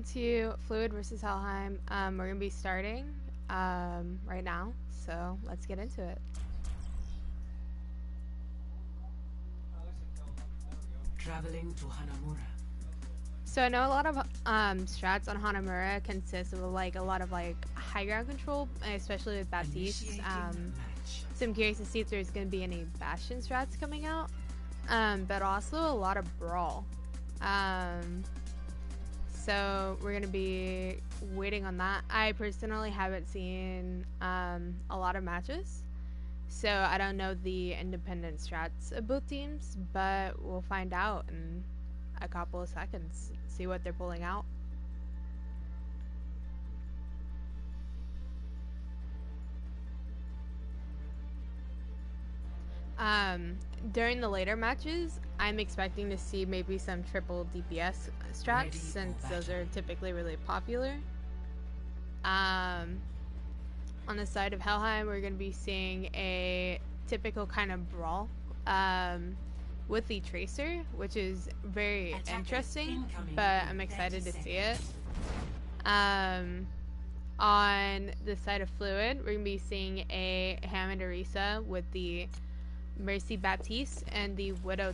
into Fluid versus Helheim. We're gonna be starting right now, so let's get into it. Traveling to Hanamura. So I know a lot of strats on Hanamura consist of like a lot of like high ground control, especially with Baptiste. So I'm curious to see if there's gonna be any Bastion strats coming out, but also a lot of Brawl. So we're gonna be waiting on that. I personally haven't seen a lot of matches, so I don't know the independent strats of both teams, but we'll find out in a couple of seconds, see what they're pulling out. During the later matches, I'm expecting to see maybe some triple DPS strats, since those are typically really popular. On the side of Helheim, we're going to be seeing a typical kind of brawl with the Tracer, which is very interesting, but I'm excited to see it. On the side of Fluid, we're going to be seeing a Ham and Orisa with the Mercy Baptiste and the Widow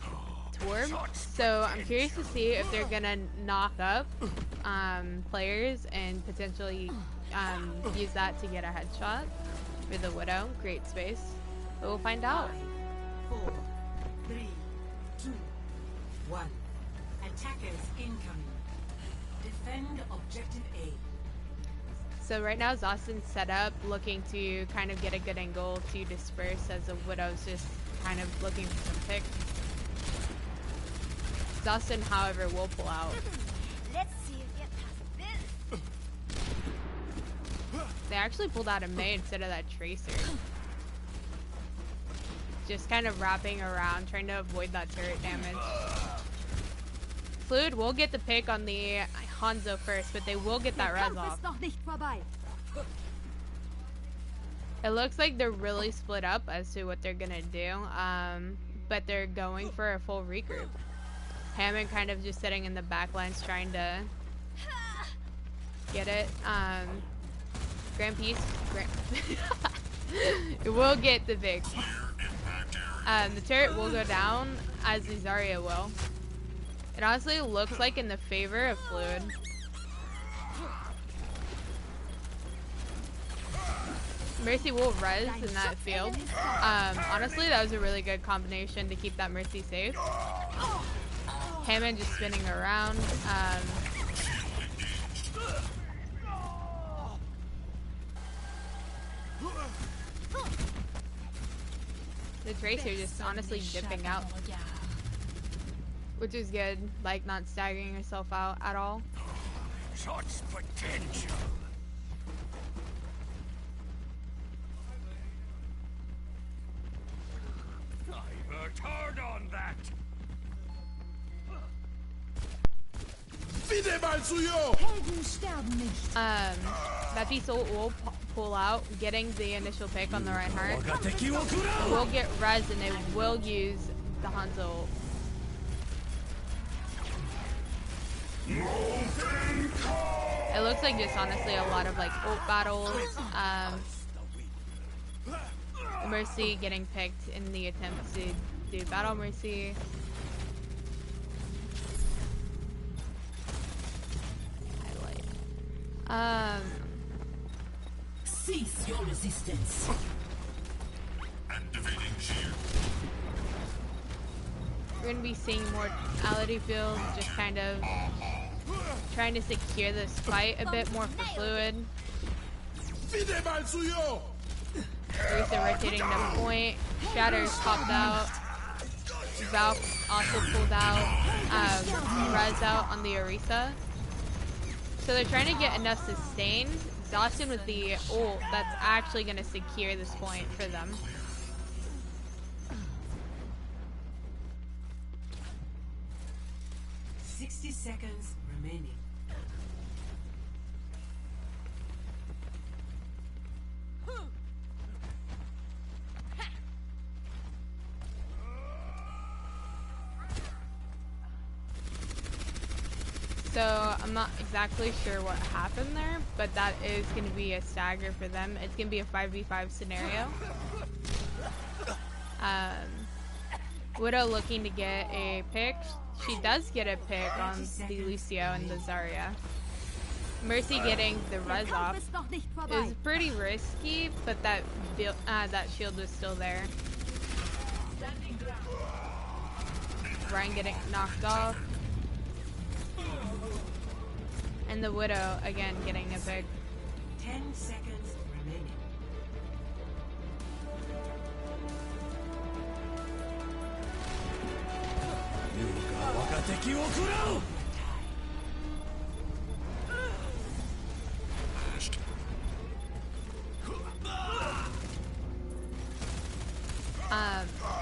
Torb. So I'm curious to see if they're gonna knock up players and potentially use that to get a headshot for the Widow. Great space. But we'll find out. 5, 4, 3, 2, 1. Attackers incoming. Defend objective A. So right now Zostin's set up, looking to kind of get a good angle to disperse, as the Widow's just kind of looking for some picks. Zostin, however, will pull out. Let's see you get past this. They actually pulled out a Mei instead of that Tracer. Just kind of wrapping around, trying to avoid that turret damage. Fluid will get the pick on the Hanzo first, but they will get that res off. It looks like they're really split up as to what they're gonna do, but they're going for a full regroup. Hammond kind of just sitting in the back lines trying to get it. Grand Peace, it will get the pick. The turret will go down, as the Zarya will. It honestly looks like in the favor of Fluid. Mercy will res in that field. Honestly, that was a really good combination to keep that Mercy safe. Hammond just spinning around. The Tracer just honestly dipping out, which is good, like not staggering herself out at all. Such potential. I worked hard on that. Baptiste will pull out, getting the initial pick on the Reinhardt. We'll get res, and they will use the Hanzo. It looks like just honestly a lot of like ult battles. Mercy getting picked in the attempt to do battle Mercy. Cease your resistance. Activating shield. We're gonna be seeing mortality fields, just kind of trying to secure this fight a bit more for Fluid. Orisa rotating the point. Shatter's popped out. Valk also pulled out. Res out on the Orisa. So they're trying to get enough sustain. Zostin with the ult that's actually going to secure this point for them. $60 seconds remaining. So I'm not exactly sure what happened there, but that is going to be a stagger for them. It's going to be a 5v5 scenario. Widow looking to get a pick. She does get a pick on the Lucio and the Zarya. Mercy getting the res off is pretty risky, but that shield was still there. Ryan getting knocked off. And the Widow, again, getting a pick. 10 seconds remaining.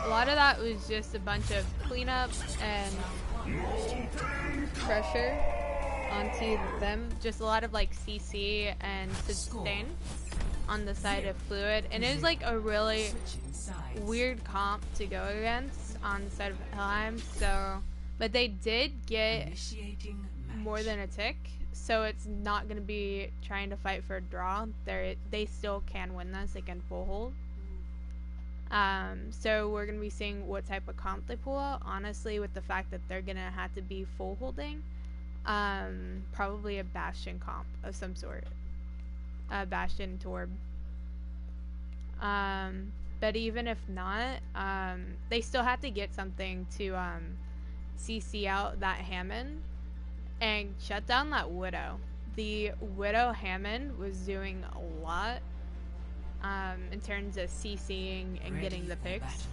A lot of that was just a bunch of cleanup and pressure onto them. Just a lot of like CC and sustain on the side of Fluid. And it was like a really weird comp to go against on the side of Helheim. So, but they did get more than a tick. So it's not going to be trying to fight for a draw. They still can win this. They can full hold. So we're going to be seeing what type of comp they pull out. Honestly, with the fact that they're going to have to be full holding, probably a Bastion comp of some sort. Bastion Torb. But even if not, they still have to get something to CC out that Hammond and shut down that Widow. The Widow Hammond was doing a lot in terms of CCing and getting the picks.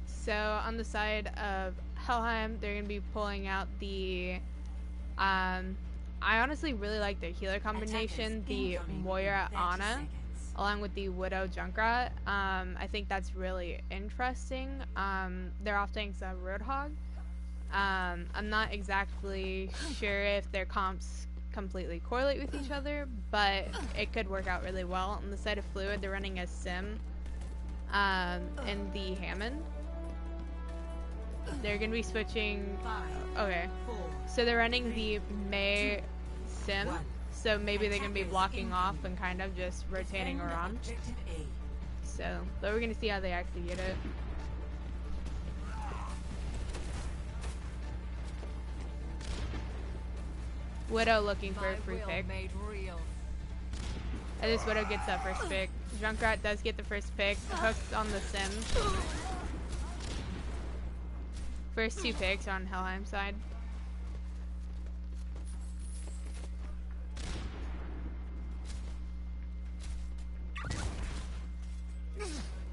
So on the side of Helheim, they're going to be pulling out the I honestly really like their healer combination, the Moira Ana along with the Widow Junkrat. I think that's really interesting. They're off tank's a Roadhog. I'm not exactly sure if their comps completely correlate with each other, but it could work out really well. On the side of Fluid, they're running a Sim in the Hammond. They're going to be switching. Okay. So they're running the Mei Sim. So maybe they're going to be blocking off and kind of just rotating around. So, but we're going to see how they actually get it. Widow looking for a free pick. And this Widow gets that first pick. Junkrat does get the first pick. Hooks on the Sim. First two picks on Helheim side.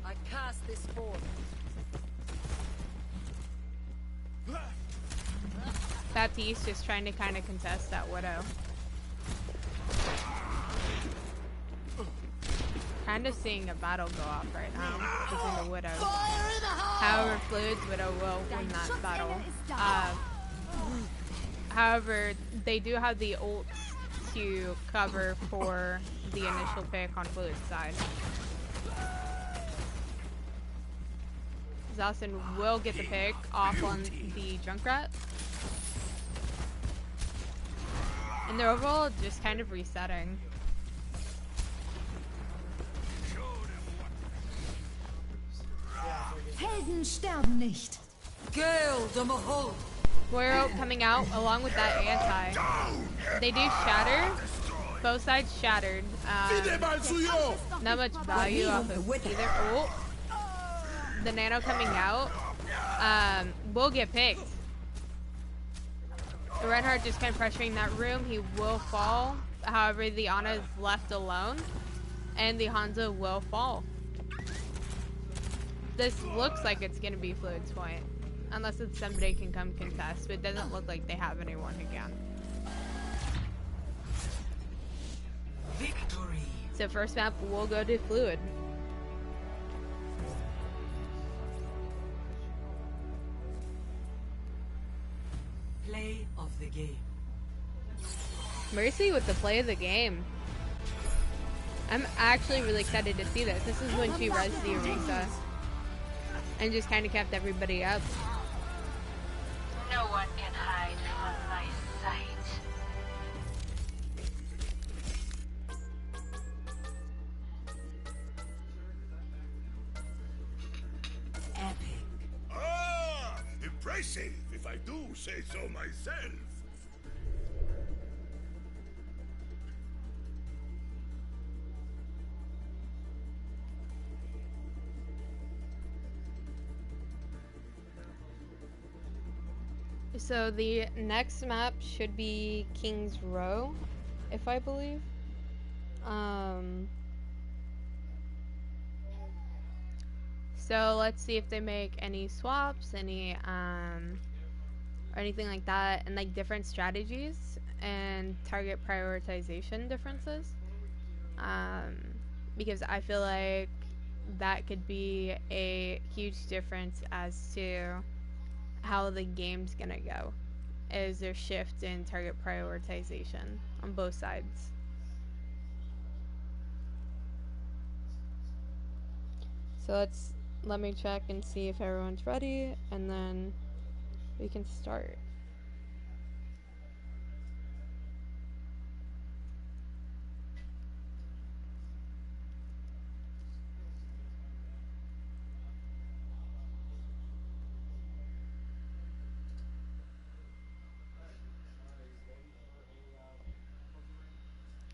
I cast this forth. Baptiste just trying to kind of contest that Widow. Kind of seeing a battle go off right now between the Widows. However, Fluid's Widow will win that battle. However, they do have the ults to cover for the initial pick on Fluid's side. Zalson will get the pick off on the Junkrat. And they're overall just kind of resetting. Helden sterben nicht. Girl, the Mahol. Moira coming out along with that anti. They do shatter. Both sides shattered. Not much value off of either ult. The Nano coming out will get picked. The Reinhardt just kind of pressuring that room. He will fall. However, the Ana is left alone. And the Hanzo will fall. This looks like it's going to be Fluid's point. Unless it's somebody can come contest. But it doesn't look like they have anyone who can. Victory. So first map will go to Fluid. Play of the game. Mercy with the play of the game. I'm actually really excited to see this. This is when she rezzed the Orisa and just kind of kept everybody up. one can hide from my sight. Epic. Ah! Impressive, if I do say so myself. So the next map should be King's Row, if I believe. So let's see if they make any swaps, any or anything like that, and like different strategies and target prioritization differences. Because I feel like that could be a huge difference as to how the game's gonna go. Is there shift in target prioritization on both sides? So let me check and see if everyone's ready, and then we can start.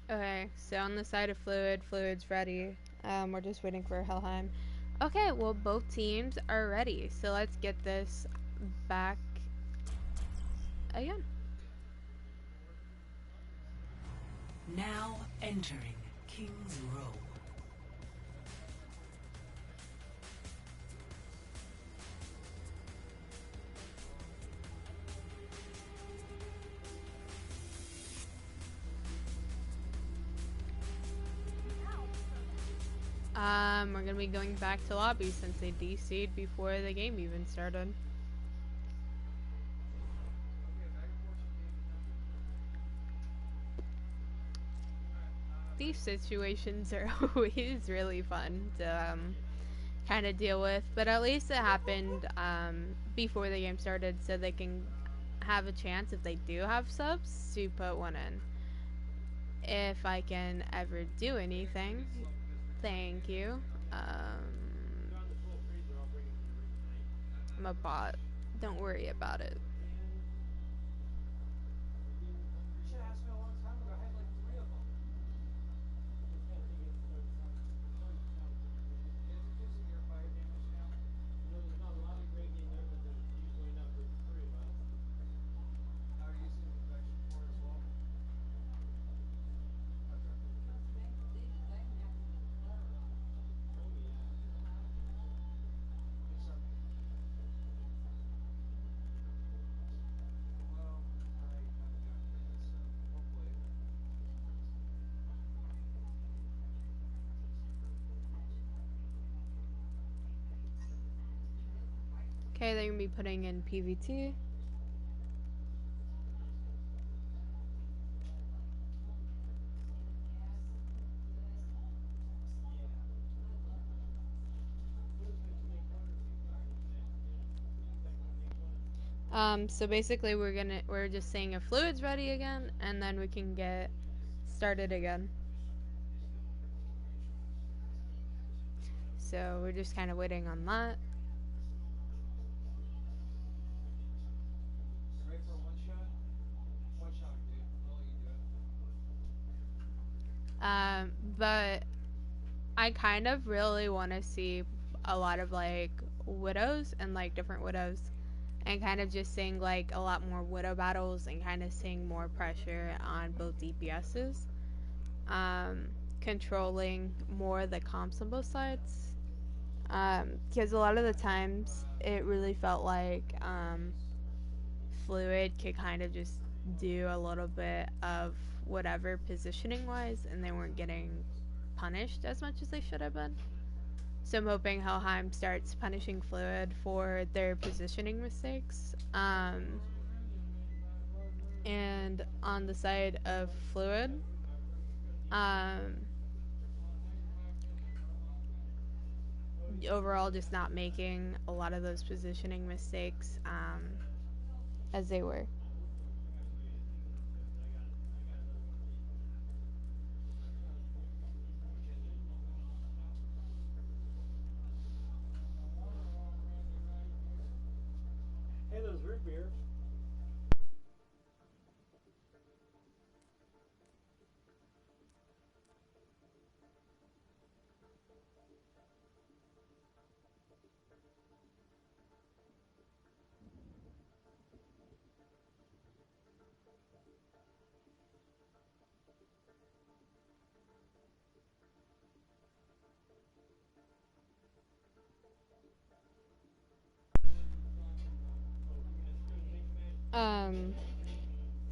Okay, so on the side of Fluid's ready. We're just waiting for Helheim. Okay, well both teams are ready, so let's get this back again. Now entering King's Row. We're gonna be going back to lobby since they DC'd before the game even started. These situations are always really fun to kind of deal with, but at least it happened before the game started, so they can have a chance, if they do have subs, to put one in. If I can ever do anything, thank you. I'm a bot. Don't worry about it. Okay, they're gonna be putting in PVT. So basically we're just saying if Fluid's ready again, and then we can get started again. So we're just kind of waiting on that. But I kind of really want to see a lot of like widows and like different widows, and kind of just seeing like a lot more widow battles and kind of seeing more pressure on both DPSs. Controlling more of the comps on both sides. Because a lot of the times it really felt like Fluid could kind of just do a little bit of whatever positioning wise, and they weren't getting punished as much as they should have been. So I'm hoping Helheim starts punishing Fluid for their positioning mistakes. And on the side of Fluid, overall just not making a lot of those positioning mistakes. as they were. Hey, those root beer.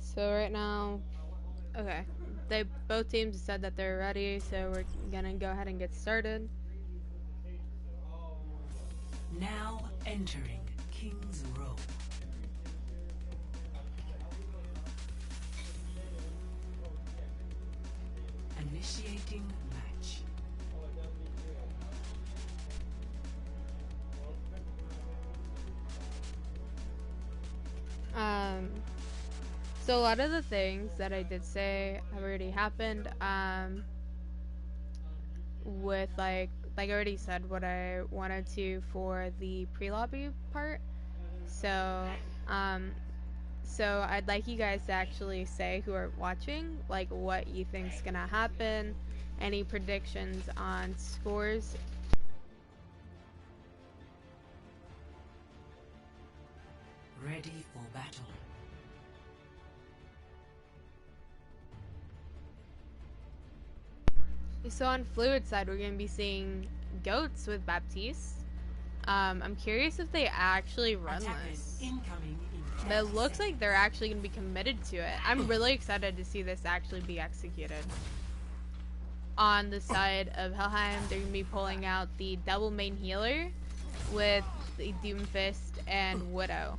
So right now, okay, both teams said that they're ready, so we're gonna go ahead and get started. Now entering King's Row. Initiating match. So a lot of the things that I did say have already happened. With like I already said what I wanted to for the pre-lobby part. So, so I'd like you guys to actually say, who are watching, like what you think's gonna happen, any predictions on scores. Ready for battle. So on Fluid side, we're going to be seeing Goats with Baptiste. I'm curious if they actually run this. But it looks like they're actually going to be committed to it. I'm really excited to see this actually be executed. On the side of Helheim, they're going to be pulling out the double main healer with the Doomfist and Widow.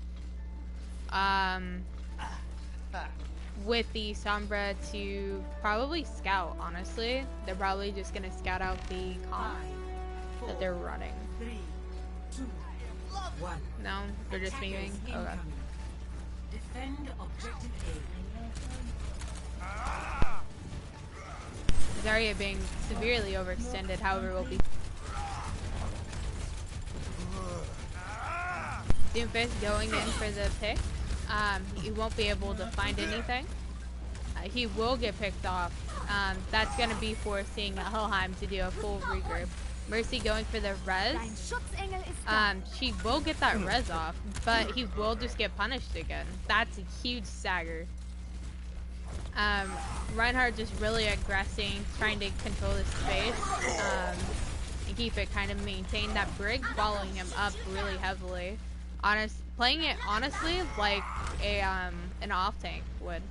With the Sombra to probably scout, honestly. They're probably just going to scout out the comp that they're running. 3, 2, 1. No? They're just moving? Okay. Defend objective Zarya being severely overextended, however, will be... Doomfist going in for the pick. He won't be able to find anything. He will get picked off. That's going to be forcing Helheim to do a full regroup. Mercy going for the res. She will get that res off, but he will just get punished again. That's a huge stagger. Reinhardt just really aggressing, trying to control the space, and keep it kind of maintain that Brig following him up really heavily. Playing it honestly like a an off tank would.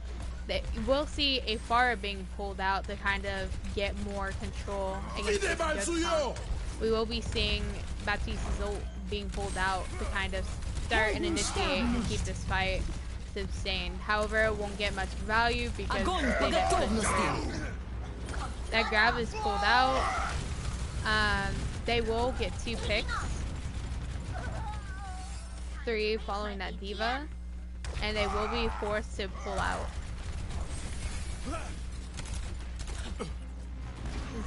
We'll see a Pharah being pulled out to kind of get more control against this good comp. We will be seeing Baptiste's ult being pulled out to kind of start and initiate and keep this fight sustained. However, it won't get much value because they didn't push through. That grab is pulled out. They will get 2 picks. 3 following that diva, and they will be forced to pull out.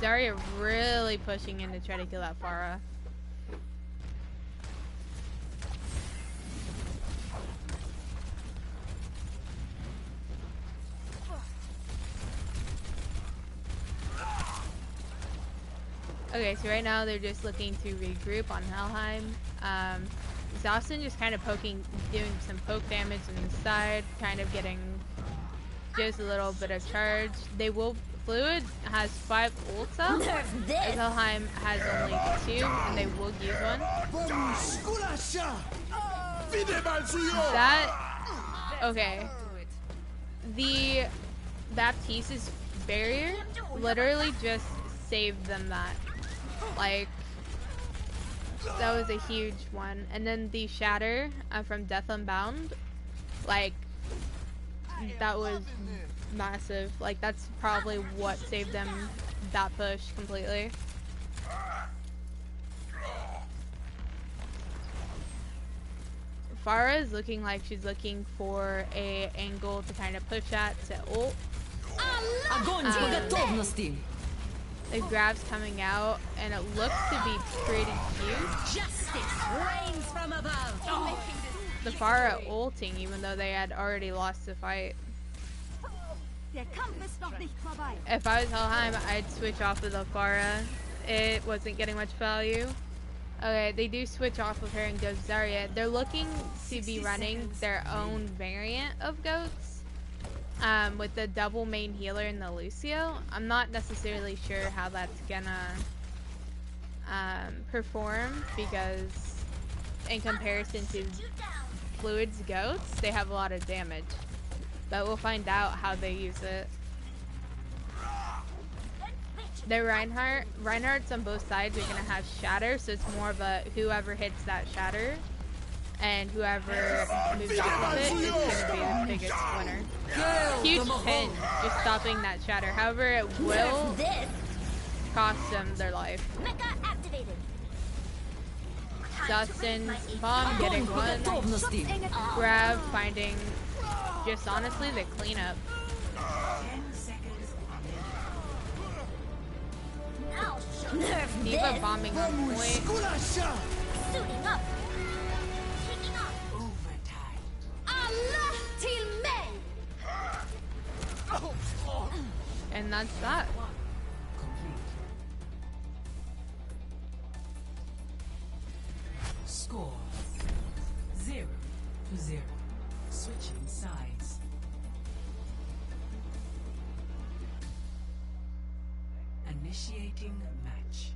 Zarya really pushing in to try to kill that Pharah. Okay, so right now they're just looking to regroup on Helheim. Zostin just kind of doing some poke damage on the side, kind of getting just a little bit of charge. Fluid has 5 ults up, as Helheim has only 2, and they will use one. Okay. The Baptiste's barrier literally just saved them that. Like, that was a huge one. And then the Shatter from Death Unbound, like, that was massive. Like, that's probably what saved them that push completely. Pharah is looking like she's looking for a angle to kind of push at to ult. The grab's coming out, and it looks to be pretty cute. Justice reigns from above. The Pharah ulting, even though they had already lost the fight. Der Kampf ist noch nicht vorbei. If I was Helheim, I'd switch off of the Pharah. It wasn't getting much value. Okay, they do switch off of her and go Zarya. They're looking to be running their own variant of goats, with the double main healer and the Lucio. I'm not necessarily sure how that's gonna perform, because in comparison to Fluid's goats, they have a lot of damage. But we'll find out how they use it. The Reinhardt's on both sides are gonna have shatter, so it's more of a whoever hits that shatter and whoever moves off of it is gonna be the biggest winner. Huge pin, just stopping that shatter. However, it will cost them their life. Dustin's bomb getting one. Grab finding just honestly the cleanup. 10 seconds remaining. Diva bombing on point. Suiting up. Taking off. Overtime. Allah till May. And that's that. Complete. Score 0-0. Switching sides. Initiating match.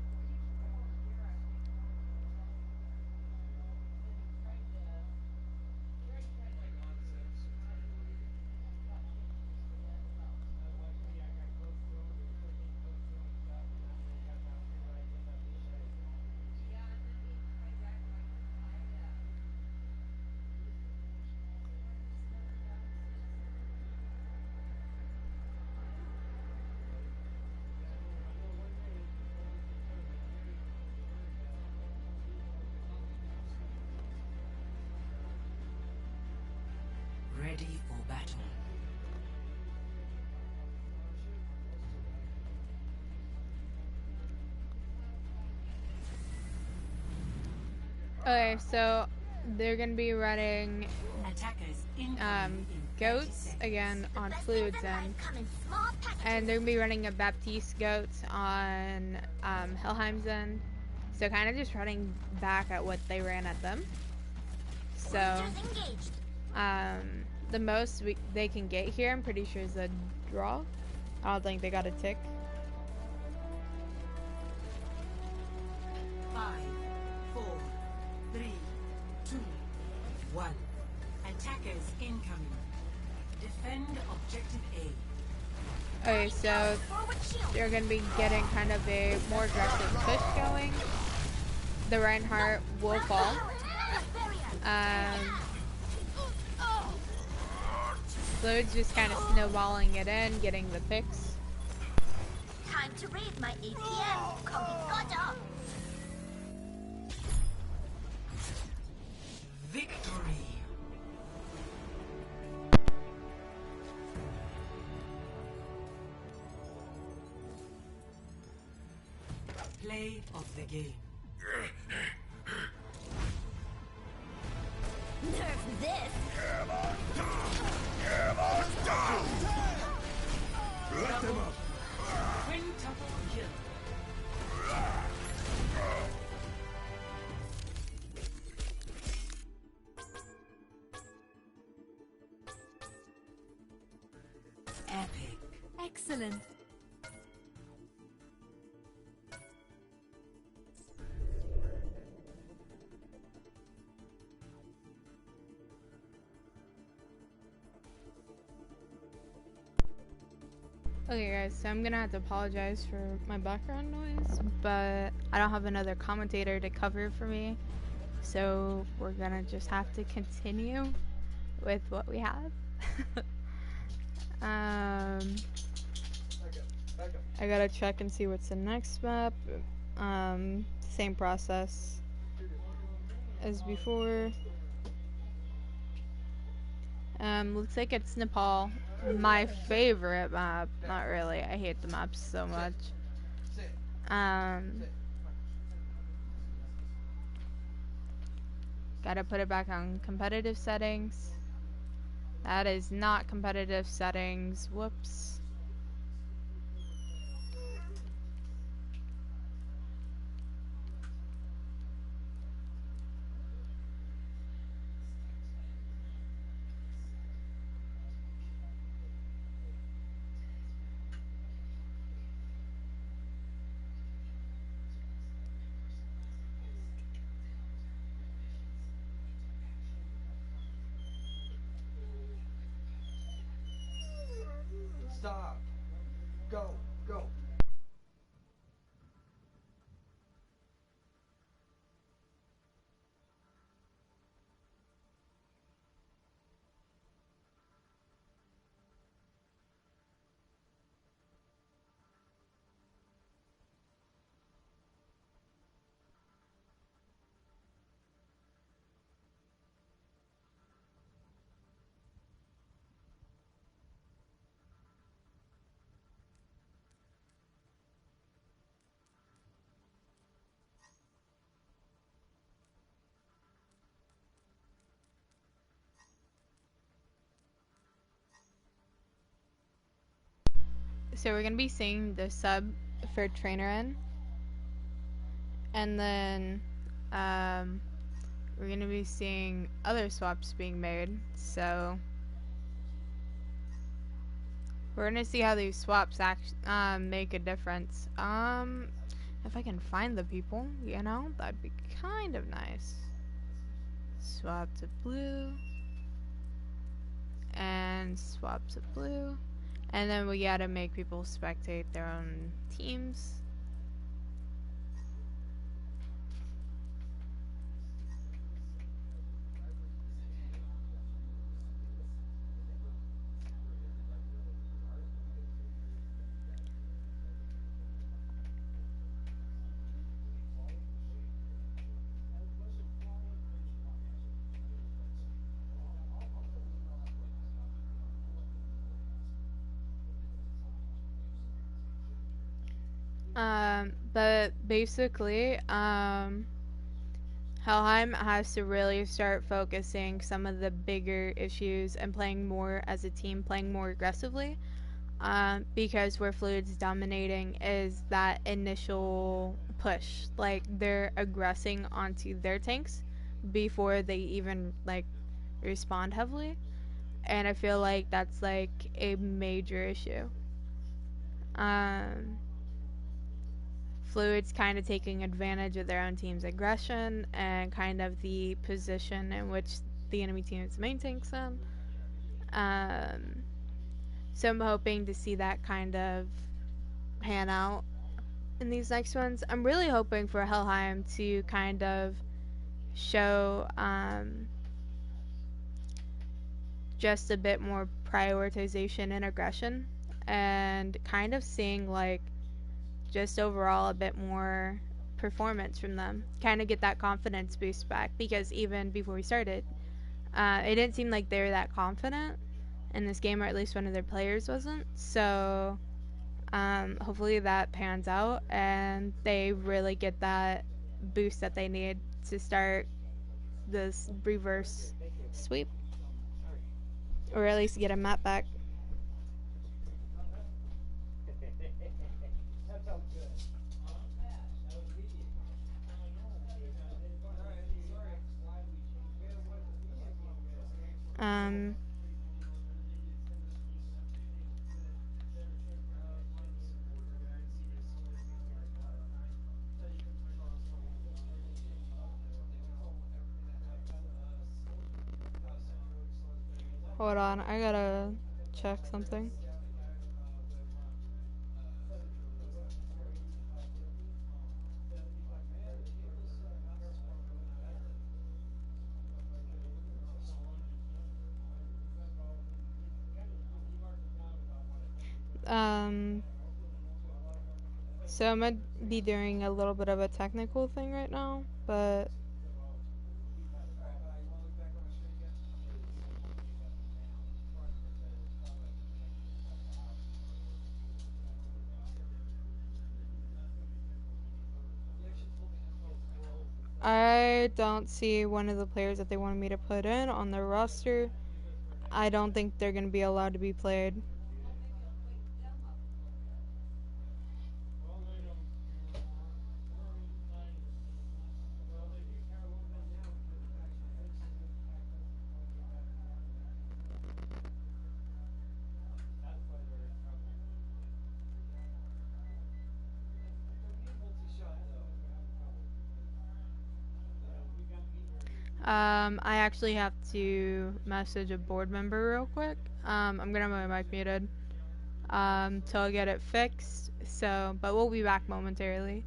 Ready for battle. Okay, so they're gonna be running Attackers incoming in 30 goats seconds. again on Fluid's end, and they're gonna be running a Baptiste goat on Helheim's end. So kind of just running back at what they ran at them. So the most they can get here, I'm pretty sure, is a draw. I don't think they got a tick. 5, 4, 3, 2, 1. Attackers incoming. Defend objective A. Okay, so they're gonna be getting kind of a more aggressive push going. The Reinhardt will fall. Fluid's just kind of snowballing it in, getting the picks. Time to raid my ATM. Got Victory. Play of the game. Nerf this. Quintuple kill. Epic. Excellent. Okay guys, so I'm gonna have to apologize for my background noise, but I don't have another commentator to cover for me, so we're gonna just have to continue with what we have. I gotta check and see what's the next map. Same process as before. Looks like it's Nepal. My favorite map. Not really. I hate the maps so much. Gotta put it back on competitive settings. That is not competitive settings. Whoops. Stop. Go. Go. So we're gonna be seeing the sub for trainer in, and then we're gonna be seeing other swaps being made. So we're gonna see how these swaps make a difference. If I can find the people, you know, that'd be kind of nice. Swap to blue and swap to blue. And then we gotta make people spectate their own teams. But basically, Helheim has to really start focusing some of the bigger issues and playing more as a team, playing more aggressively. Because where Fluid's dominating is that initial push. Like, they're aggressing onto their tanks before they even, like, respond heavily. And I feel like that's, like, a major issue. Fluid's kind of taking advantage of their own team's aggression and kind of the position in which the enemy team's main tank's in. So I'm hoping to see that kind of pan out in these next ones. I'm really hoping for Helheim to kind of show just a bit more prioritization and aggression, and kind of seeing like just overall a bit more performance from them. Kind of get that confidence boost back, because even before we started, it didn't seem like they were that confident in this game, or at least one of their players wasn't. So hopefully that pans out and they really get that boost that they need to start this reverse sweep, or at least get a map back. Hold on, I gotta check something. So I'm gonna be doing a little bit of a technical thing right now, but I don't see one of the players that they wanted me to put in on their roster. I don't think they're going to be allowed to be played. I actually have to message a board member real quick. I'm gonna have my mic muted till I get it fixed. So, but we'll be back momentarily.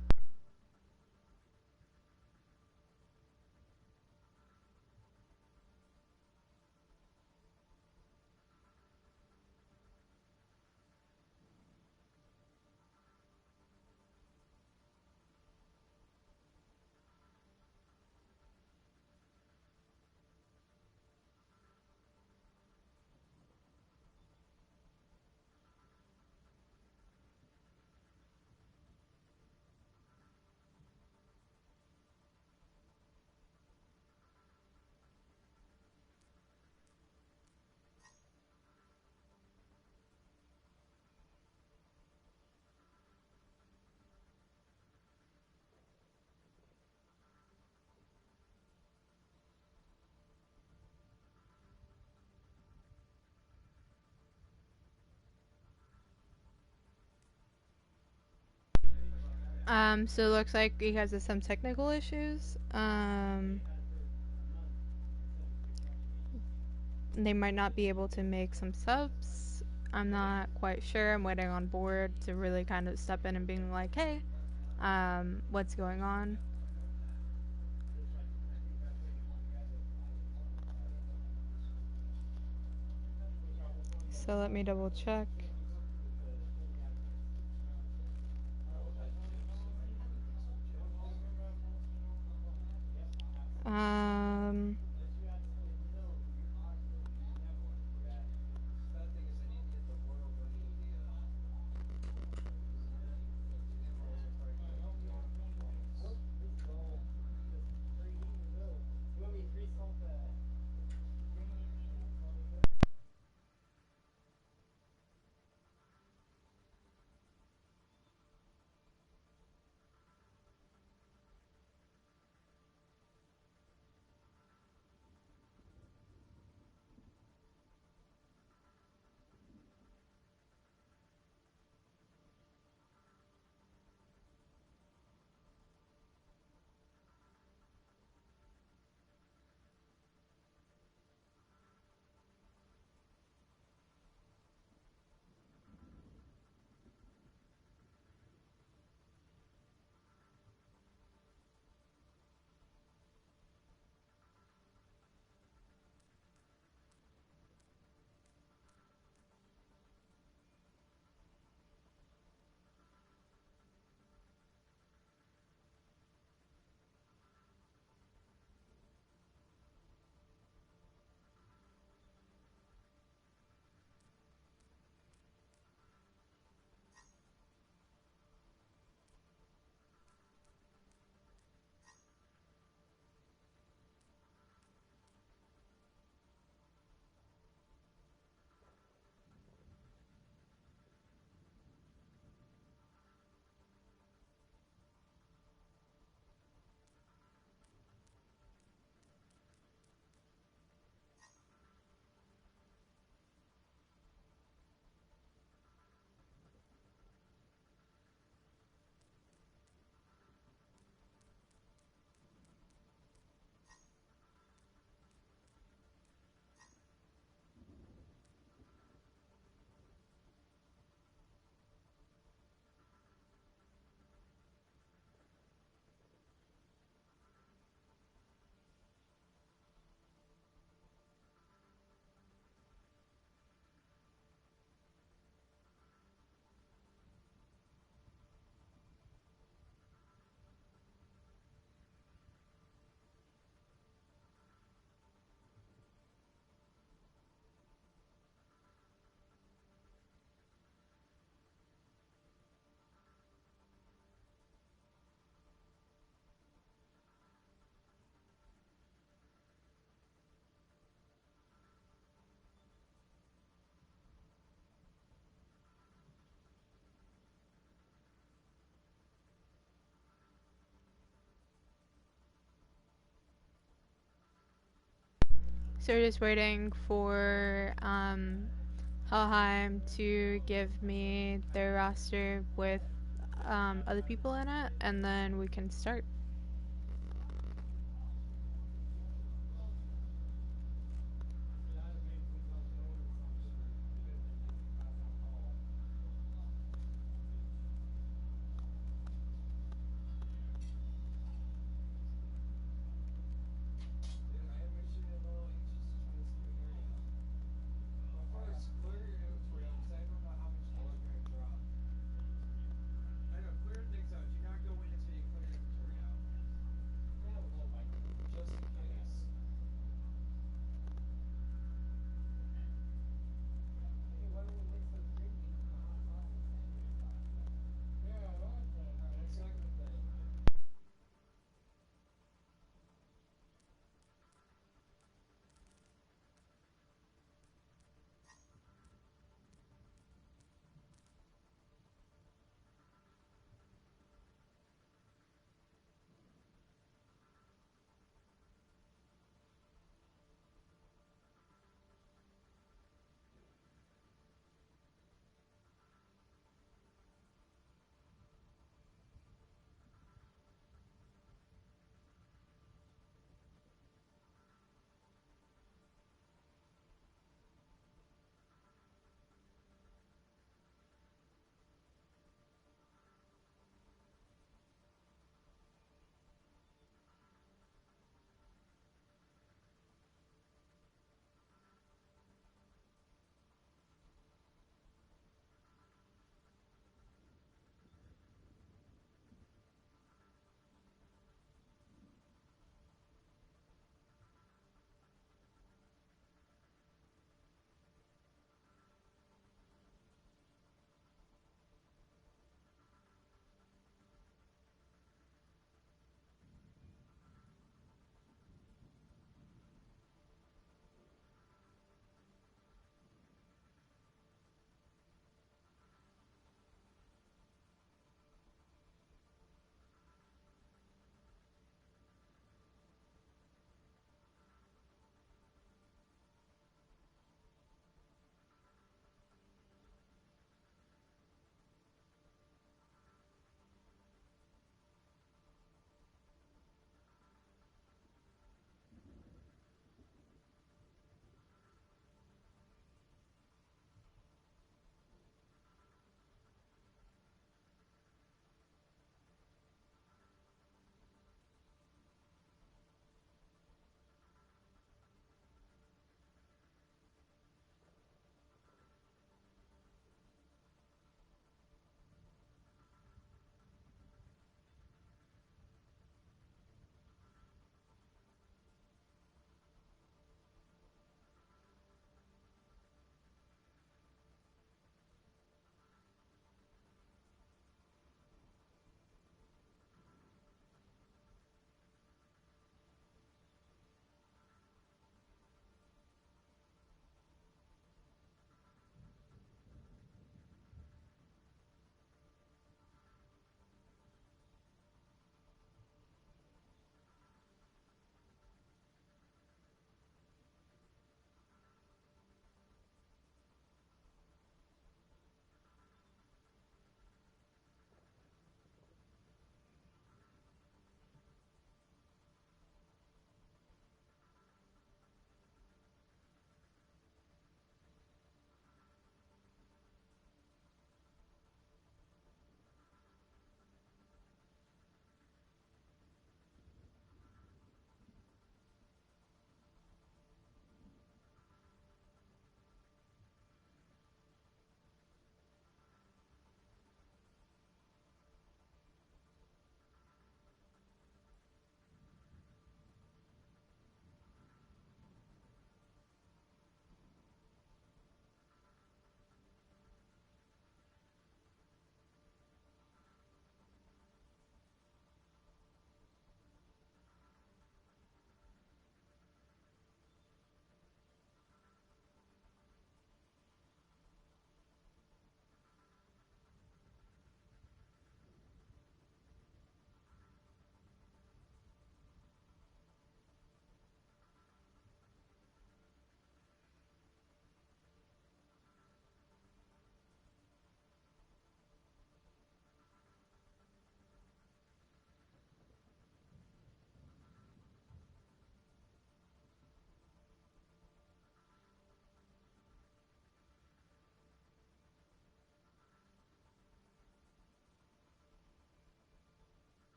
So it looks like he has some technical issues. They might not be able to make some subs. I'm not quite sure. I'm waiting on board to really kind of step in and being like, hey, what's going on? So let me double check. Um, So we're just waiting for Helheim to give me their roster with other people in it, and then we can start.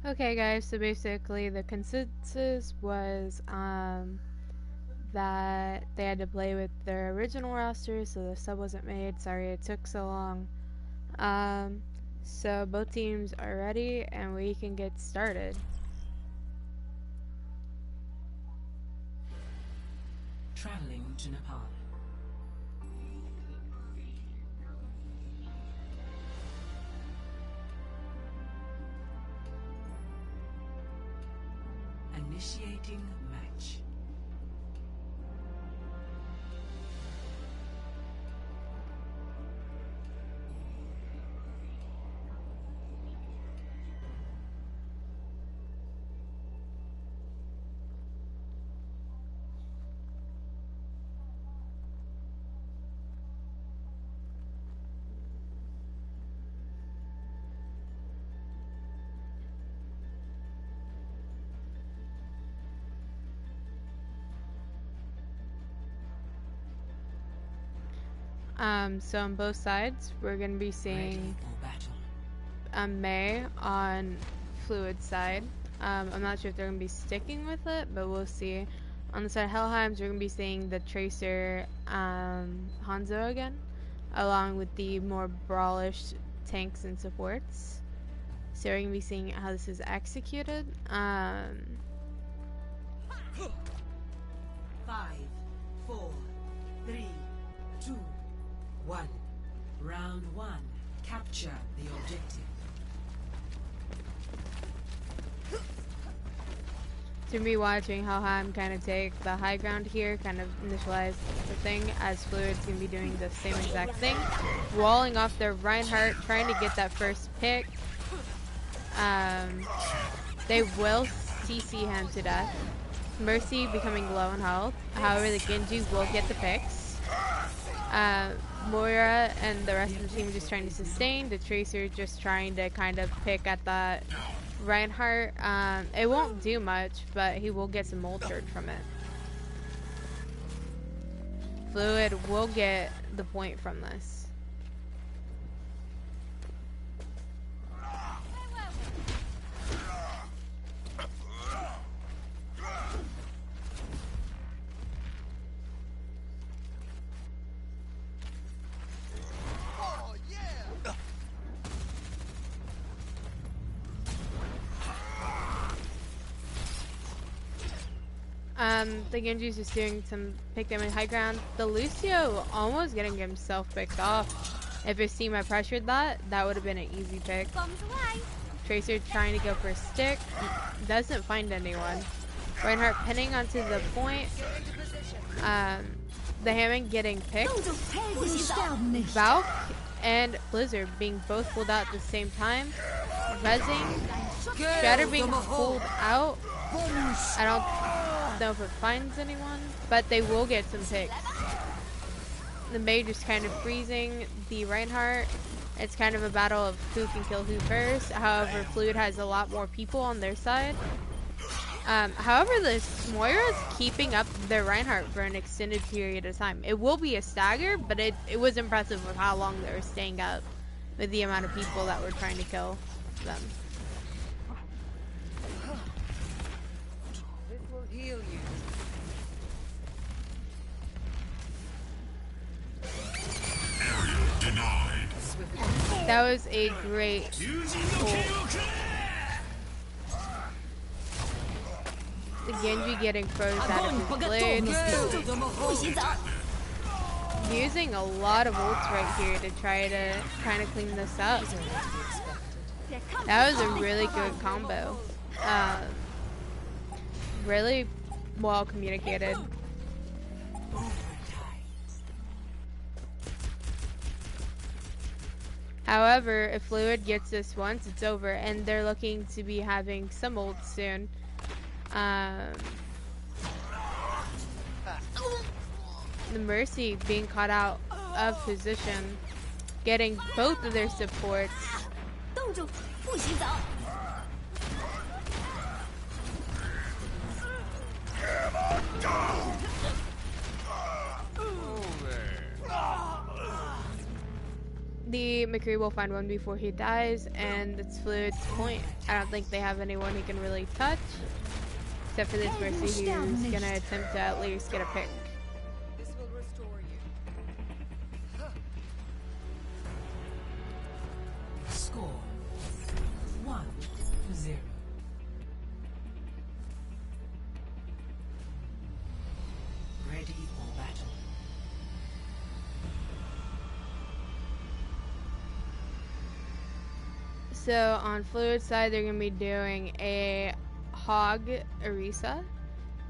Okay, guys, so basically the consensus was that they had to play with their original roster, so the sub wasn't made. Sorry it took so long. So both teams are ready and we can get started. Traveling to Nepal. Initiating match. So on both sides, we're going to be seeing Mei on Fluid side. I'm not sure if they're going to be sticking with it, but we'll see. On the side of Helheim's, we're going to be seeing the Tracer Hanzo again, along with the more brawlish tanks and supports. So we're going to be seeing how this is executed. 5, 4, 3, 2, 1. Round 1. Capture the objective. To me, watching Helheim kind of take the high ground here, kind of initialize the thing, as Fluid's going to be doing the same exact thing. Walling off their Reinhardt, trying to get that first pick. They will CC him to death. Mercy becoming low in health. However, the Genji will get the picks. Moira and the rest of the team just trying to sustain. The Tracer just trying to kind of pick at that Reinhardt. It won't do much, but he will get some ult charge from it. Fluid will get the point from this. The Genji's just doing some pick them in high ground. The Lucio almost getting himself picked off. If his team had pressured that, that would have been an easy pick. Tracer trying to go for a stick. Doesn't find anyone. Reinhardt pinning onto the point. The Hammond getting picked. Valk and Blizzard being both pulled out at the same time. Rezzing. Shatter being pulled out. I don't know if it finds anyone, but they will get some picks. The Mei just kind of freezing the Reinhardt. It's kind of a battle of who can kill who first. However, Fluid has a lot more people on their side. However, the Moira is keeping up their Reinhardt for an extended period of time. It will be a stagger, but it was impressive with how long they were staying up with the amount of people that were trying to kill them. This will heal you. That was a great ult. The Genji getting froze out of his blade. Using a lot of ults right here to try to kind of clean this up. That was a really good combo. Really well communicated. However, if Fluid gets this once, it's over, and they're looking to be having some ults soon. The Mercy being caught out of position, getting both of their supports. The McCree will find one before he dies, and it's Fluid's point. I don't think they have anyone he can really touch, except for this Mercy who's gonna attempt to at least get a pick. This will restore you. Score 1-0. Ready for battle. So on Fluid's side, they're gonna be doing a Hog Orisa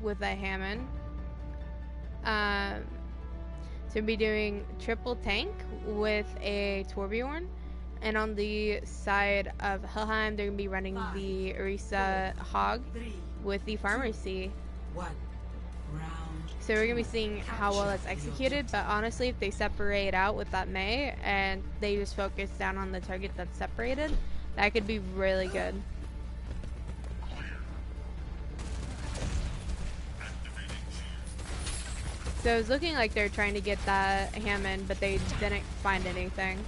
with a Hammond. So we'll be doing triple tank with a Torbjorn. And on the side of Helheim, they're gonna be running the Orisa Hog with the Pharmacy. 1 round. So we're gonna be seeing how well that's executed, but honestly, if they separate out with that Mei and they just focus down on the target that's separated, that could be really good. So it's looking like they're trying to get that Hammond, but they didn't find anything.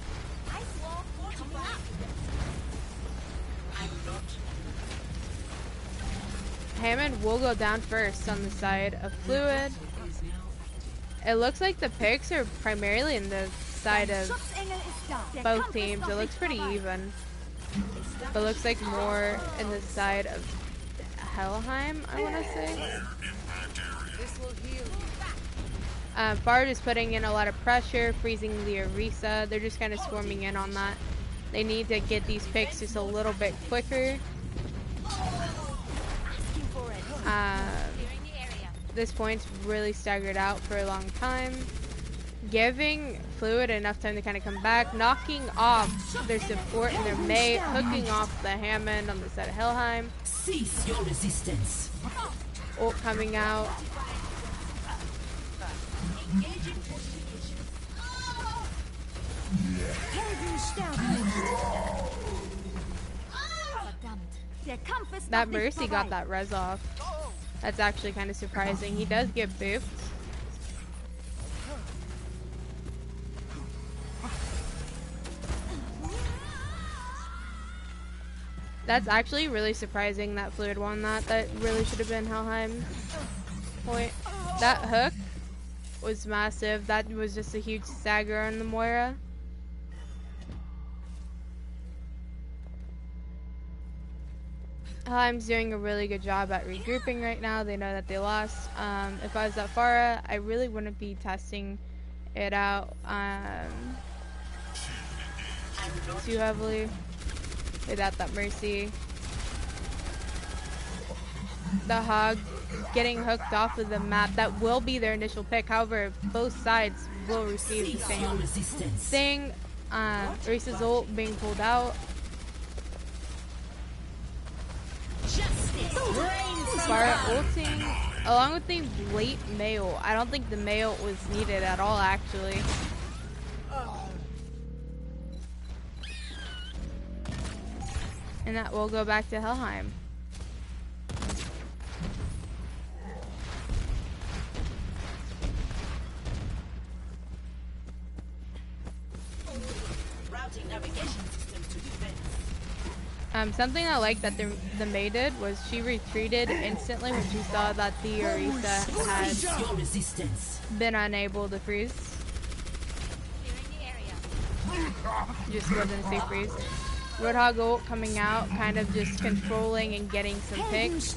Hammond will go down first on the side of Fluid. It looks like the picks are primarily in the side of both teams. It looks pretty even. But it looks like more in the side of Helheim, I want to say. Bard is putting in a lot of pressure, freezing the Orisa. They're just kind of swarming in on that. They need to get these picks just a little bit quicker. This point's really staggered out for a long time, giving Fluid enough time to kind of come back, knocking off their support and their Mei, hooking off the Hammond on the side of Helheim. Cease your resistance. Ult coming out. That Mercy got that res off. That's actually kind of surprising. He does get booped. That's actually really surprising that Fluid won that. That really should have been Helheim point. That hook was massive. That was just a huge stagger on the Moira. Helheim's doing a really good job at regrouping right now. They know that they lost. If I was at Pharah, I really wouldn't be testing it out too heavily without that Mercy. The Hog getting hooked off of the map. That will be their initial pick. However, both sides will receive the same thing. Orisa's ult being pulled out. Pharah ulting along with the late Mei ult. I don't think the Mei ult was needed at all, actually. And that will go back to Helheim. Routing navigation system to defense. Something I like that the Mei did was she retreated instantly when she saw that the Orisa had been unable to freeze. Just wasn't a safe freeze. Roadhog ult coming out, kind of just controlling and getting some picks.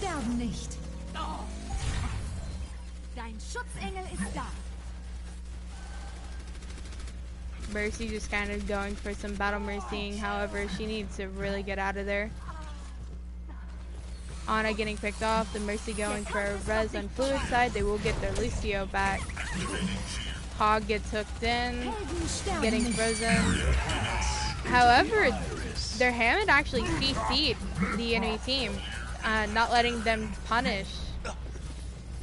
Mercy just kind of going for some battle mercying. However, she needs to really get out of there. Ana getting picked off. The Mercy going for a res on Fluid side. They will get their Lucio back. Hog gets hooked in, getting frozen. However, their Hammond actually CC'd the enemy team, not letting them punish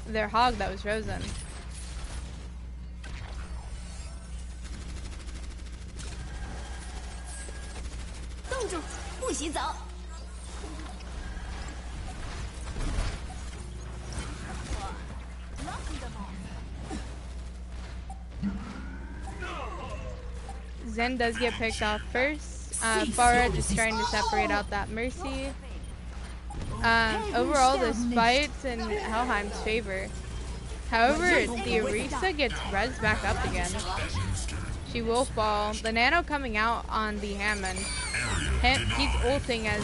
their Hog that was frozen. Zen does get picked off first. Farah just trying to separate out that Mercy. Overall, this fight's in Helheim's favor. However, the Orisa gets res back up again. She will fall. The Nano coming out on the Hammond. He's ulting as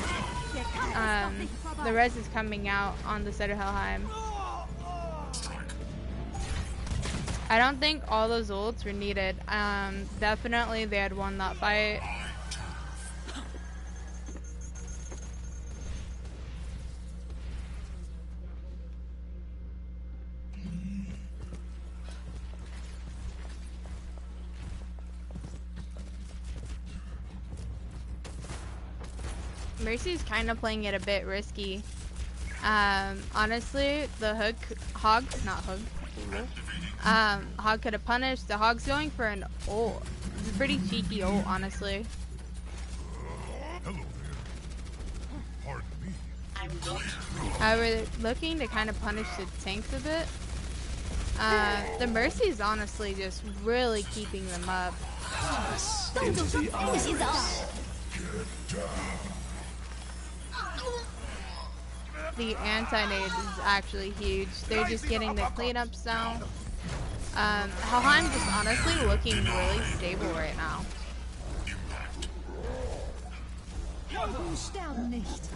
the res is coming out on the side of Helheim. I don't think all those ults were needed. Definitely they had won that fight. Mercy's kind of playing it a bit risky. Honestly, the Hog could have punished. The Hog's going for an ult. It's a pretty cheeky ult, honestly. Hello there. Pardon me. We're looking to kind of punish the tanks a bit. The Mercy's honestly just really keeping them up. The anti-nade is actually huge. They're just getting the cleanups down. Helheim just honestly looking really stable right now. Helden sterben nicht.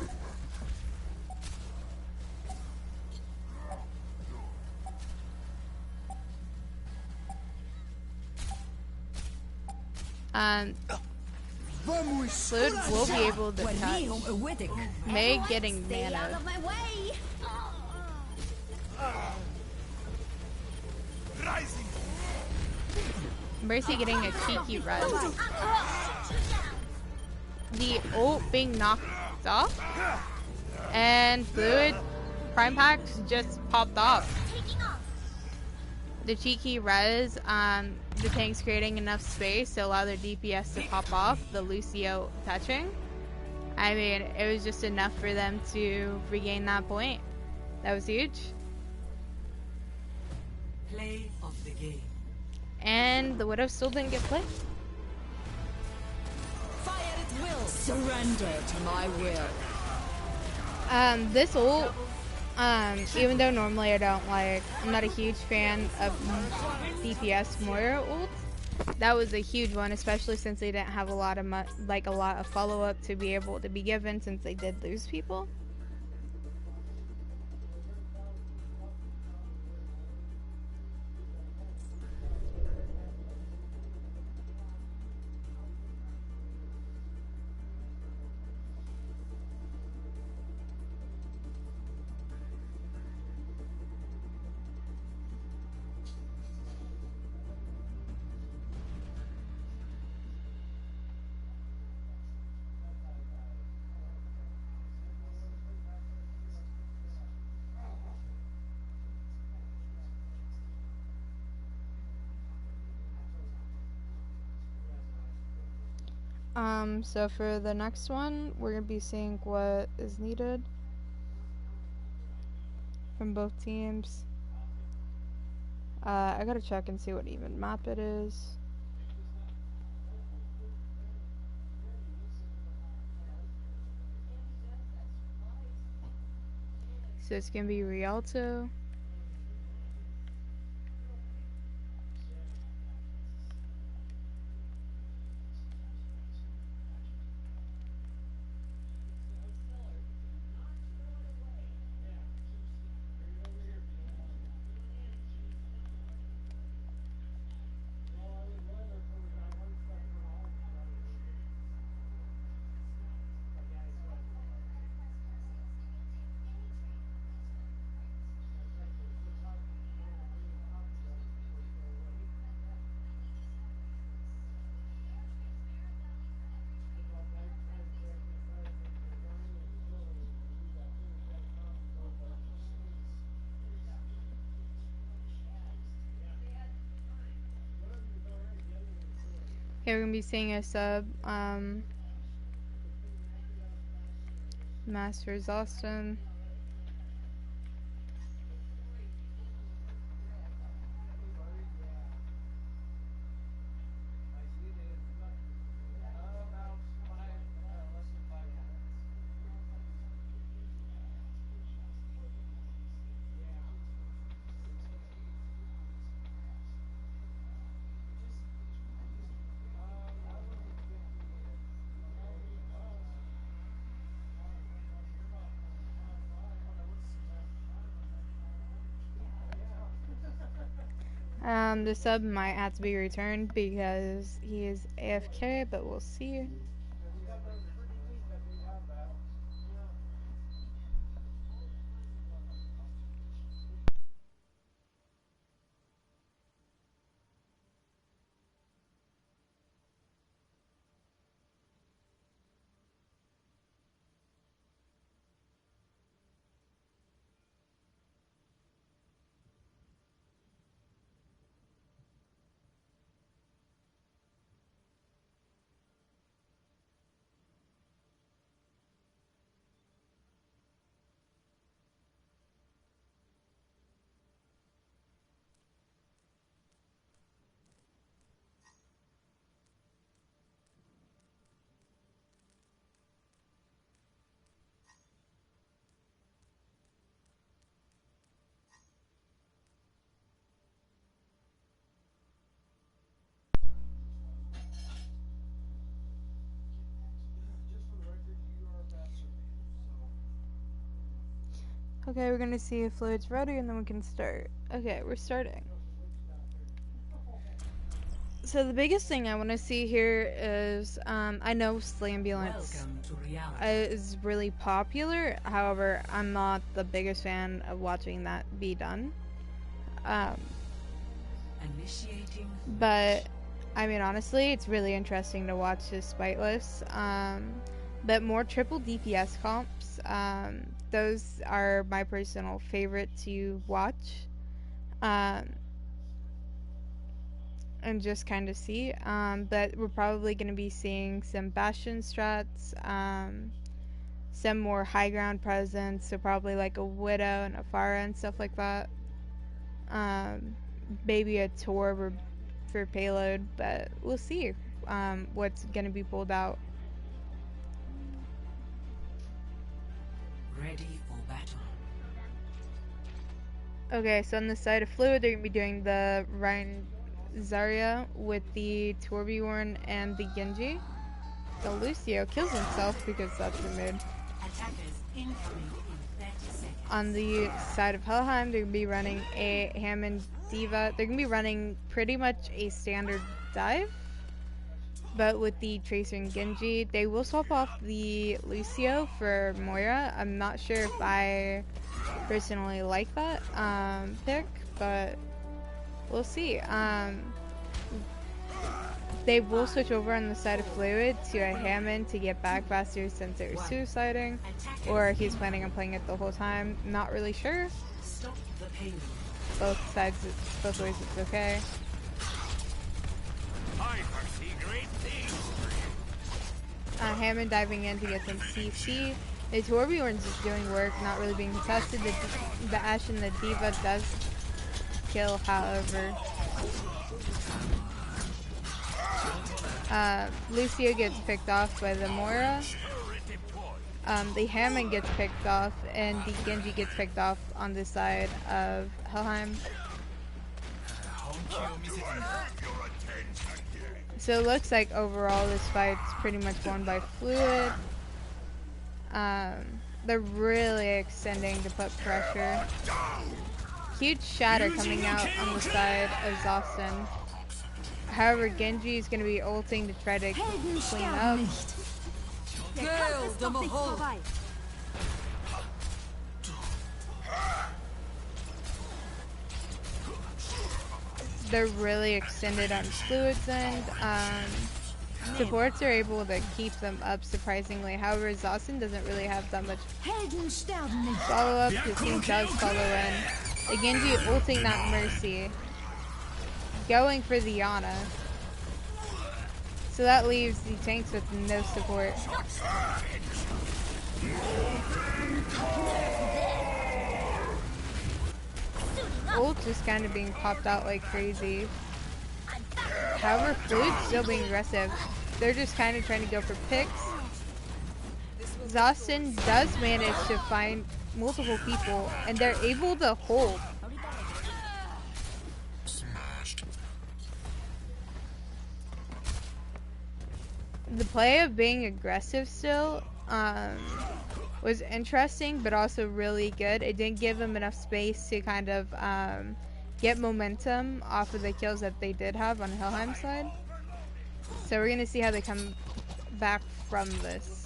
Fluid will be able to touch. May getting mana. Mercy getting a cheeky res. The ult being knocked off. And Fluid Prime Packs just popped off. The cheeky res, the tank's creating enough space to allow their DPS to pop off, the Lucio touching. I mean, it was just enough for them to regain that point. That was huge. Play of the game. And the Widow still didn't get played. Fire at will. Surrender to my will. This ult, even though normally I'm not a huge fan of DPS Moira ults, that was a huge one, especially since they didn't have a lot of follow-up to be able to be given since they did lose people. So for the next one, we're gonna be seeing what is needed from both teams. I gotta check and see what even map it is. So it's gonna be Rialto. Okay, we're gonna be seeing a sub, Masters Austin. The sub might have to be returned because he is AFK, but we'll see. Okay, we're gonna see if Fluid's ready and then we can start. Okay, we're starting. So the biggest thing I want to see here is, I know Slambulance is really popular. However, I'm not the biggest fan of watching that be done. But I mean, honestly, it's really interesting to watch this Spiteless. But more triple DPS comps, those are my personal favorite to watch. And just kind of see, but we're probably going to be seeing some Bastion strats, some more high ground presence, so probably like a Widow and a Pharah and stuff like that. Maybe a Torb for payload, but we'll see what's going to be pulled out. Ready for battle. Okay, so on the side of Fluid, they're going to be doing the Ryan Zarya with the Torbjorn and the Genji. The Lucio kills himself because that's the mid. On the side of Helheim, they're going to be running a Hammond Diva. They're going to be running pretty much a standard dive, but with the Tracer and Genji. They will swap off the Lucio for Moira. I'm not sure if I personally like that pick, but we'll see. They will switch over on the side of Fluid to a Hammond to get back faster since they're suiciding, or he's planning on playing it the whole time. Not really sure. Both sides, both ways, it's okay. Hammond diving in to get some CC. The Torbjorn's just doing work, not really being contested. The Ashe and the Diva does kill, however. Lucio gets picked off by the Moira. The Hammond gets picked off, and the Genji gets picked off on the side of Helheim. So it looks like overall this fight's pretty much won by Fluid. They're really extending to put pressure. Huge shatter coming out on the side of Zostin. However, Genji is going to be ulting to try to clean up. They're really extended on Fluid's end. Supports are able to keep them up surprisingly. However, Zostin doesn't really have that much follow up. His team does follow in. The Genji ulting that Mercy. Going for the Yana. So that leaves the tanks with no support. Ult just kind of being popped out like crazy. However, Fluid's still being aggressive. They're just kind of trying to go for picks. Zostin does manage to find multiple people, and they're able to hold. The play of being aggressive still was interesting, but also really good. It didn't give him enough space to kind of get momentum off of the kills that they did have on Helheim's side. So we're gonna see how they come back from this.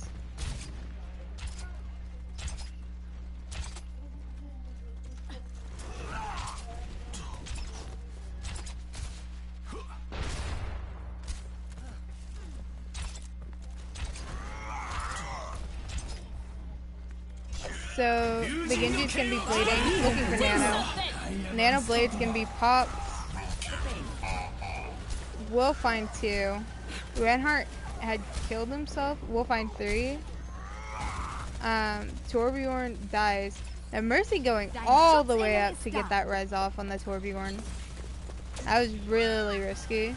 So the Genji's gonna be blading, looking for Nano. Nano Blade's gonna be popped. We'll find 2. Reinhardt had killed himself. We'll find 3. Torbjorn dies. Now Mercy going all the way up to get that res off on the Torbjorn. That was really risky.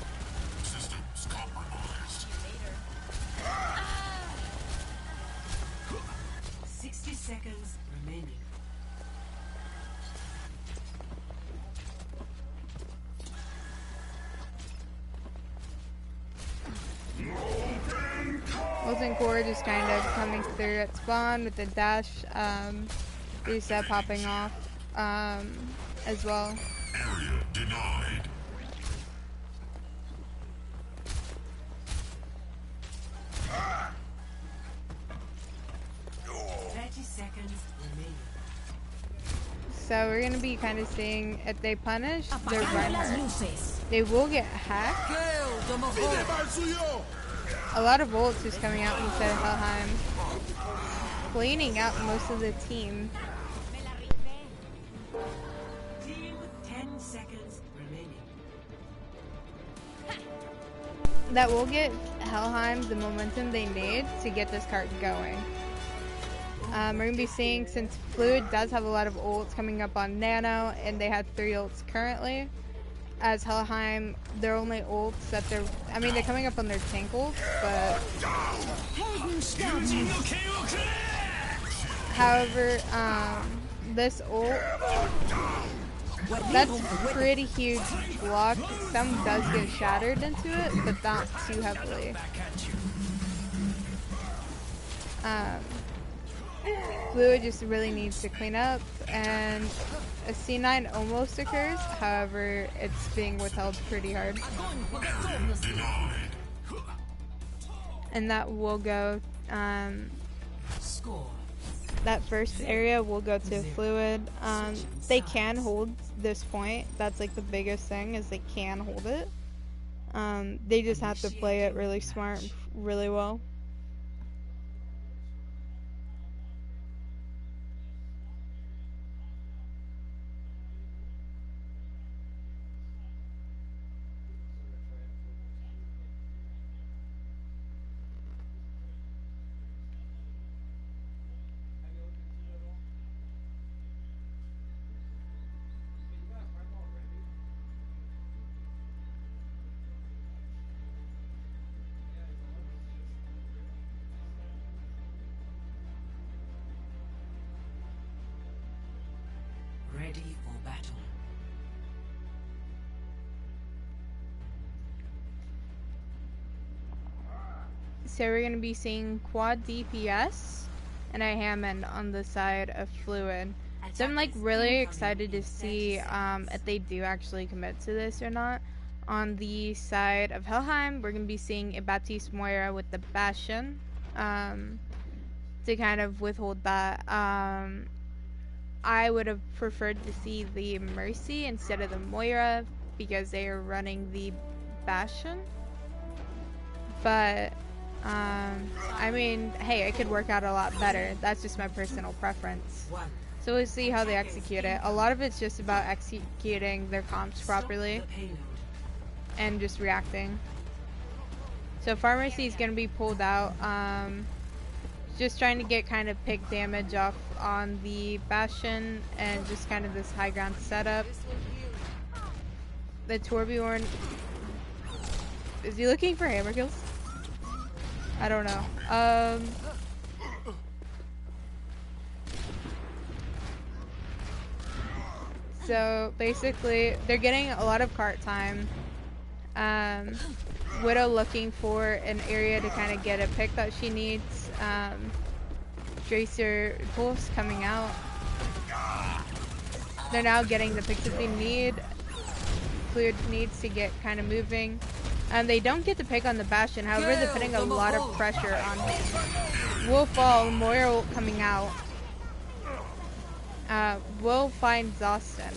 60 seconds remaining. Wilson Core just kind of coming through at spawn with the dash, reset popping off as well. Area denied. So we're gonna be kind of seeing if they punish their Reinhardt. They will get hacked. A lot of ults just coming out instead of Helheim, cleaning out most of the team. 10 seconds remaining. That will get Helheim the momentum they need to get this cart going. We're going to be seeing, since Fluid does have a lot of ults coming up on Nano, and they had 3 ults currently, as Helheim, their only ults that they're coming up on their tank ults, but however, this ult, that's pretty huge block. Some does get shattered into it, but not too heavily. Fluid just really needs to clean up, and a C9 almost occurs, however, it's being withheld pretty hard. And that will go, that first area will go to Fluid. They can hold this point. That's like the biggest thing, is they can hold it. They just have to play it really smart, really well. Ready for battle. So we're going to be seeing quad DPS and a Hammond on the side of Fluid. So I'm like really excited to see if they do actually commit to this or not. On the side of Helheim, we're going to be seeing a Baptiste Moira with the Bastion to kind of withhold that. I would have preferred to see the Mercy instead of the Moira because they are running the Bastion. But, I mean, hey, it could work out a lot better. That's just my personal preference. So we'll see how they execute it. A lot of it's just about executing their comps properly and just reacting. So Pharmacy is going to be pulled out. Just trying to get kind of pick damage off on the Bastion and just kind of this high ground setup. The Torbjorn, is he looking for hammer kills? I don't know. So basically they're getting a lot of cart time. Widow looking for an area to kind of get a pick that she needs. Tracer Pulse coming out. They're now getting the picks that they need. Fluid needs to get kind of moving. They don't get to pick on the Bastion, however they're putting a lot of pressure on him. Will fall, Moira coming out. Will find Zostin.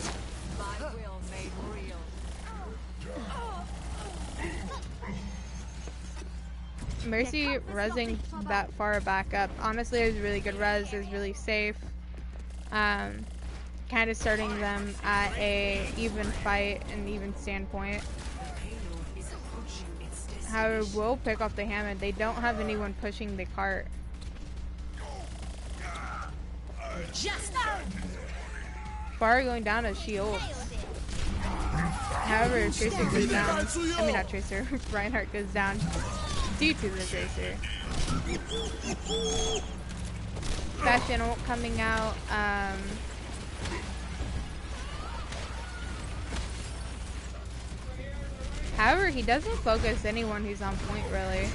Mercy rezzing that far back up. Honestly, it was really good res. It was really safe. Kind of starting them at a even fight and even standpoint. However, will pick off the Hammond. They don't have anyone pushing the cart. Far going down as she ults. However, Tracer goes down. I mean, not Tracer. Reinhardt goes down due to the Tracer. Bastion ult coming out. However, he doesn't focus anyone who's on point, really.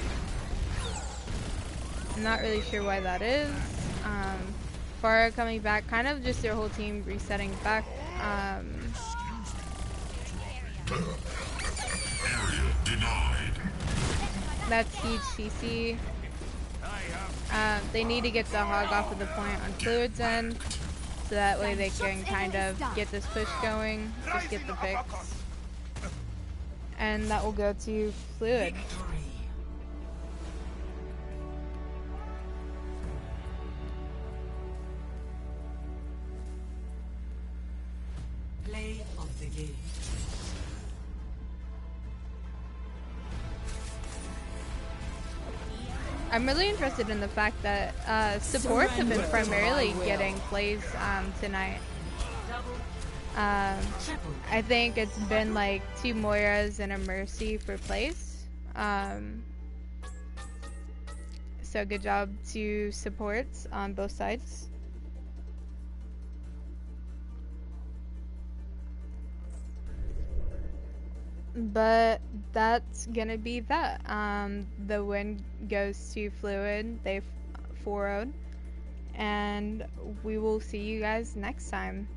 I'm not really sure why that is. Farah coming back, kind of just their whole team resetting back. That's huge CC. They need to get the hog off of the point on Fluid's end, so that way they can kind of get this push going, just get the picks. And that will go to Fluid. Play of the game. I'm really interested in the fact that supports have been primarily getting plays tonight. I think it's been like 2 Moiras and a Mercy for plays. So good job to supports on both sides. But that's gonna be that. The win goes to Fluid. They 4-0'd. And we will see you guys next time.